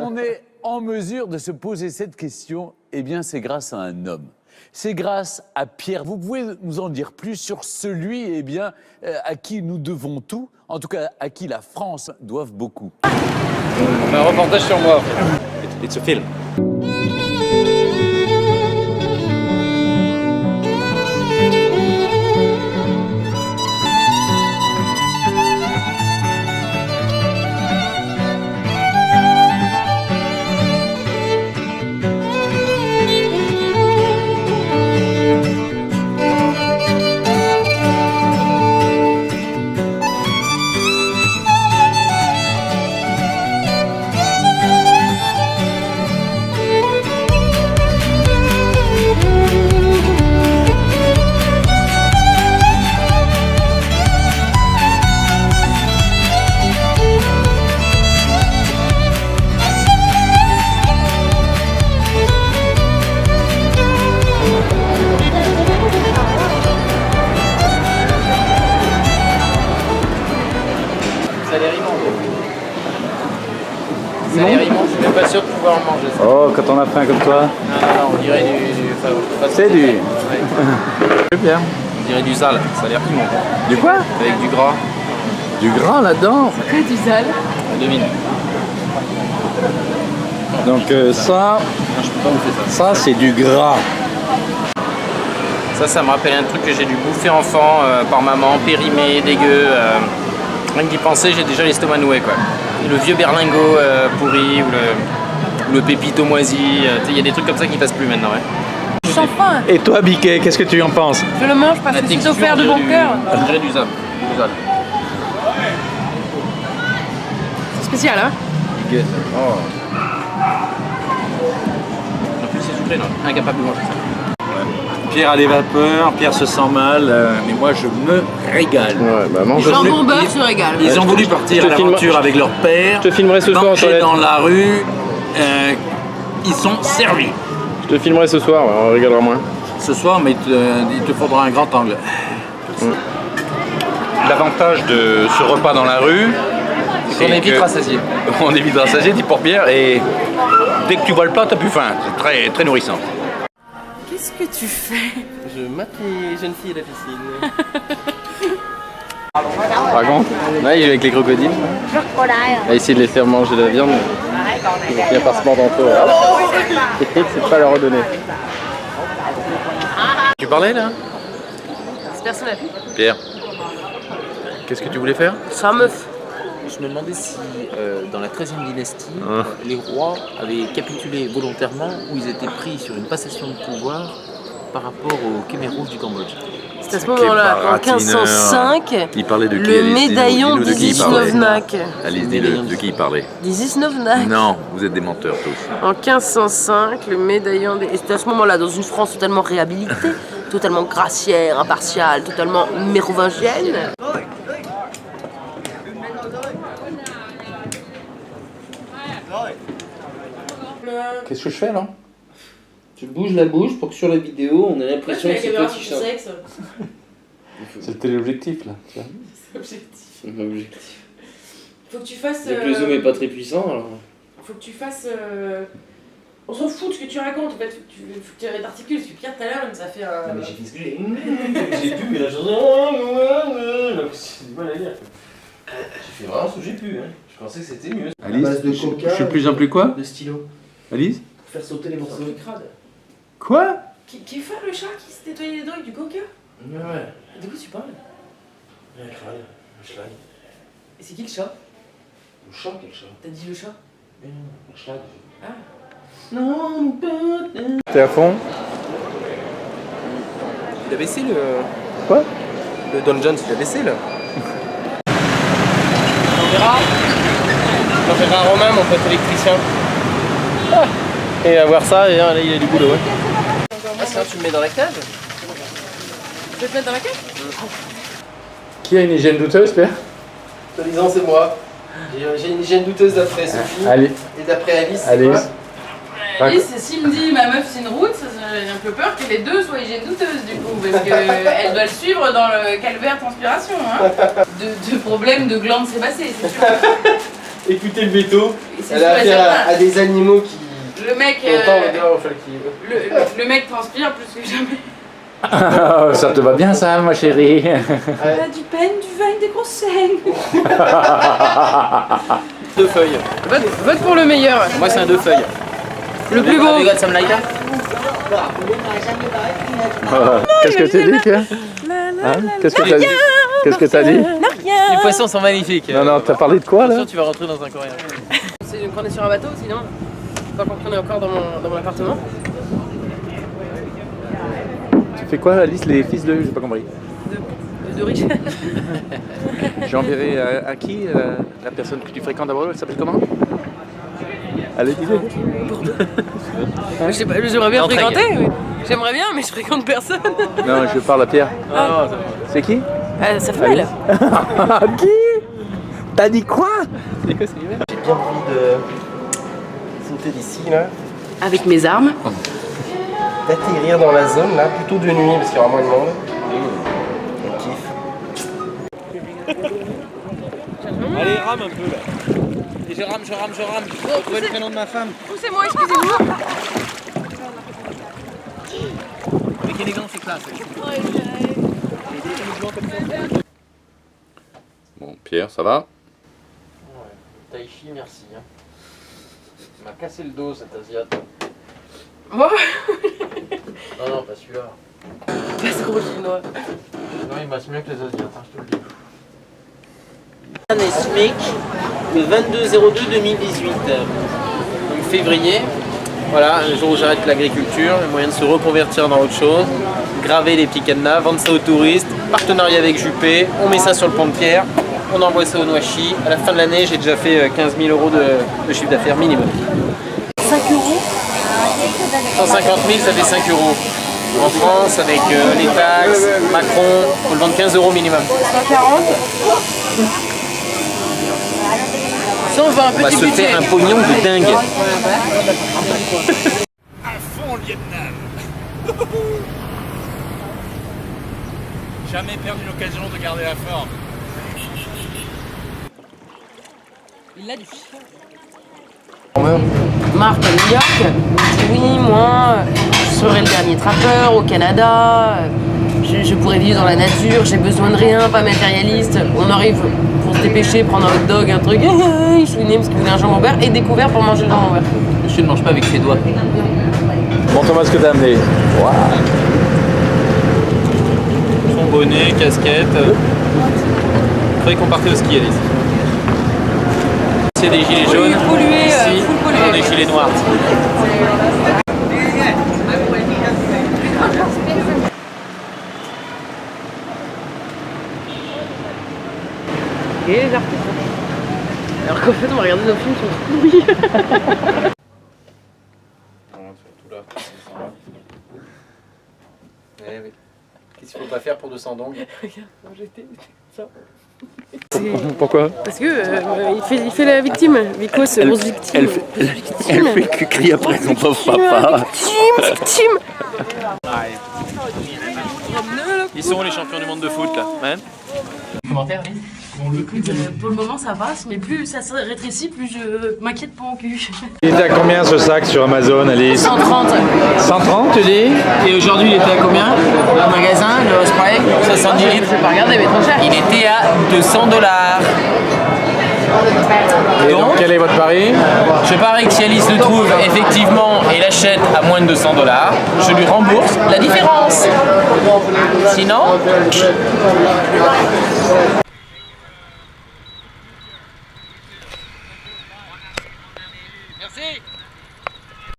on est en mesure de se poser cette question, eh bien, c'est grâce à un homme. C'est grâce à Pierre. Vous pouvez nous en dire plus sur celui, eh bien, à qui nous devons tout, en tout cas à qui la France doit beaucoup. On a un reportage sur moi, en fait. It's a film. Ça a l'air immense. Ça a l'air immense, je suis même pas sûr de pouvoir en manger. Ça. Oh, quand on a faim comme toi. Non, on dirait du C'est du. Ouais. C'est bien. On dirait du sale, ça a l'air immonde. Du quoi? Avec du gras. Du gras là-dedans. Que du sale. Devine. Donc ça, Non, je peux pas bouffer ça. ça c'est du gras. Ça me rappelle un truc que j'ai dû bouffer enfant par maman, périmé, dégueu. Rien que d'y penser, j'ai déjà l'estomac noué, quoi. Le vieux berlingot pourri ou le pépito moisi. Il y a des trucs comme ça qui passent plus maintenant, ouais. Sans faim. Et toi, Biquet, qu'est-ce que tu en penses? Je le mange parce que c'est offert de bon cœur. On dirait du sable. C'est spécial, hein? Oh. En plus, c'est sucré, non? Incapable de manger ça. Pierre a des vapeurs, Pierre se sent mal, mais moi je me régale. Ouais, bah mange. Jambon beurre se régale. Ils ont voulu partir à l'aventure avec leur père. Je te filmerai ce soir en Manger toilette. dans la rue, ils sont servis. Je te filmerai ce soir, ouais, on rigolera moins. Ce soir, mais il te faudra un grand angle. L'avantage de ce repas dans la rue, On est vite rassasié. on est vite rassasié, dit pour Pierre, et dès que tu vois le plat, t'as plus faim. C'est très, très nourrissant. Qu'est-ce que tu fais? Je mate les jeunes filles à la piscine. Raconte. Là, il est avec les crocodiles. Il a essayé de les faire manger de la viande. Ils vont finir par se mordre entre eux. C'est pas leur redonner. Tu parlais là? C'est personnel. Pierre, qu'est-ce que tu voulais faire? Ça meuf. Je me demandais si, dans la 13e dynastie, les rois avaient capitulé volontairement ou ils étaient pris sur une passation de pouvoir par rapport au Khmer Rouge du Cambodge. C'est à ce moment-là, en 1505, Il parlait de qui? le médaillon Dis-nous de qui il d'Isis parlait. Novnak. Alice, dis-le, de qui il parlait? d'Isis Novnak. Non, vous êtes des menteurs tous. En 1505, le médaillon et c'était à ce moment-là, dans une France totalement réhabilitée, totalement gracière, impartiale, totalement mérovingienne. Qu'est-ce que je fais là? Tu bouges la bouche pour que sur la vidéo on ait l'impression que c'est toi qui chante. C'est le téléobjectif là. Tu vois. C'est un objectif. Faut que tu fasses. Donc le zoom est pas très puissant alors. Faut que tu fasses. On s'en fout de ce que tu racontes en fait. Faut que tu t'articules. Parce que Pierre tout à l'heure, ça fait un. Mais j'ai fait ce que j'ai pu, mais la chanson. J'ai du mal à lire. J'ai fait vraiment ce que j'ai pu. Hein. Je pensais que c'était mieux. Alice, À base de coca, je suis de plus en plus quoi? de stylo. Alice? Faire sauter les morceaux de crade. Quoi? Qui est le chat qui se nettoyait les dents avec du coca? Ouais. De quoi tu parles? Un crade, un schlag. Et c'est qui le chat? Le chat, quel chat? T'as dit le chat? Un schlag. Ah. Non, pas. T'es à fond? Il a baissé le. Quoi? Le Don Jones, il a baissé là. On verra. On verra Romain, mon pote électricien. Ah. Et à voir ça, et là il a du boulot, ouais. Ah, sinon tu me mets dans la cage? Tu veux te mettre dans la cage? Qui a une hygiène douteuse, Pierre? Soi-disant, c'est moi. J'ai une hygiène douteuse d'après Sophie. Allez. Et d'après Alice, c'est Alice. quoi? Alice, s'il me dit ma meuf c'est une route, j'ai un peu peur que les deux soient hygiène douteuse du coup, parce qu'elle doit le suivre dans le calvaire transpiration. Hein. De problèmes de glandes sébacées, c'est sûr. écouter le veto. C'est Elle a sûr et affaire certain. à des animaux qui. Le mec, le mec transpire plus que jamais. Ça te va bien ça, ma chérie? Du pain, du vin, des grosses scènes. 2 feuilles. Vote pour le meilleur. Moi, c'est un 2 feuilles. Le plus beau. Have you got some lighter? Qu'est-ce que tu dis, Pierre? Qu'est-ce que t'as dit? Qu'est-ce que t'as dit? Les poissons sont magnifiques. Non, t'as parlé de quoi là? Attention, tu vas rentrer dans un coréen. C'est de me prendre sur un bateau, sinon, pas qu'on prenne encore dans mon appartement. Tu fais quoi, Alice, les fils de... J'ai pas compris. De riches. J'enverrai à qui la personne que tu fréquentes d'abord? Elle s'appelle comment? Allez, dis-le. Je sais pas, j'aimerais bien Entrée. fréquenter. Oui. J'aimerais bien, mais je fréquente personne. Non, je parle à Pierre. Ah, C'est qui? Ça fait mal. Qui? T'as dit quoi? J'ai bien envie de sauter d'ici là, Avec mes armes. d'atterrir dans la zone là, plutôt de nuit parce qu'il y aura moins de monde. On kiffe. Allez, rame un peu là. Et je rame. Trouvez le prénom de ma femme. Poussez-moi, excusez-moi. Avec élégance et classe. Bon, Pierre, ça va? Taichi, merci. Hein. Il m'a cassé le dos cet asiate. Moi Non, pas celui-là. Pas trop chinois. Non, il masse mieux que les asiates, hein, je te le dis. Année SMIC, le 22/02/2018. Donc février, voilà, le jour où j'arrête l'agriculture, le moyen de se reconvertir dans autre chose, graver les petits cadenas, vendre ça aux touristes, partenariat avec Juppé, on met ça sur le pont de Pierre, on envoie ça au Noachi. À la fin de l'année, j'ai déjà fait 15 000 € de chiffre d'affaires minimum. 5 euros. 150 000, ça fait 5 euros. En France, avec les taxes, Macron, il faut le vendre 15 € minimum. 140. 120, On va petit se budget. faire un pognon de dingue. À fond, lieutenant. Jamais perdu l'occasion de garder la forme. Il a du chien. Marc à New York, il me dit oui, moi, je serai le dernier trappeur au Canada, je pourrais vivre dans la nature, j'ai besoin de rien, pas matérialiste. On arrive pour se dépêcher, prendre un hot dog, un truc, il chouinait parce qu'il voulait un jambon-beurre et découvert pour manger le jambon-beurre. Je ne mange pas avec ses doigts. Montre-moi ce que t'as amené. Son bonnet, casquette. Faudrait qu'on partait au ski, Alice. C'est des gilets jaunes. pollué, Ici, full pollué. on a des gilets noirs. Et les artistes. Alors qu'en fait, on va regarder nos films, ils sont pourris. Qu'est-ce qu'il faut pas faire pour 200 dong? Regarde, non, j'étais ça. Pourquoi? Parce que il fait la victime, Vico c'est grosse victime. Elle fait que crier après son pauvre papa. Victime. Ils sont où les champions du monde de foot là? Ouais. Commentaire, Alice? Pour le moment ça passe, mais plus ça se rétrécit, plus je m'inquiète pour mon cul. Il était à combien ce sac sur Amazon, Alice? 130. 130, tu dis? Et aujourd'hui, il était à combien? Le magasin, le spray, 70 litres. Je vais pas regarder, mais trop cher. Il était à 200 $. Et donc, quel est votre pari? Je parie que si Alice le trouve effectivement et l'achète à moins de 200 $, je lui rembourse la différence. Sinon,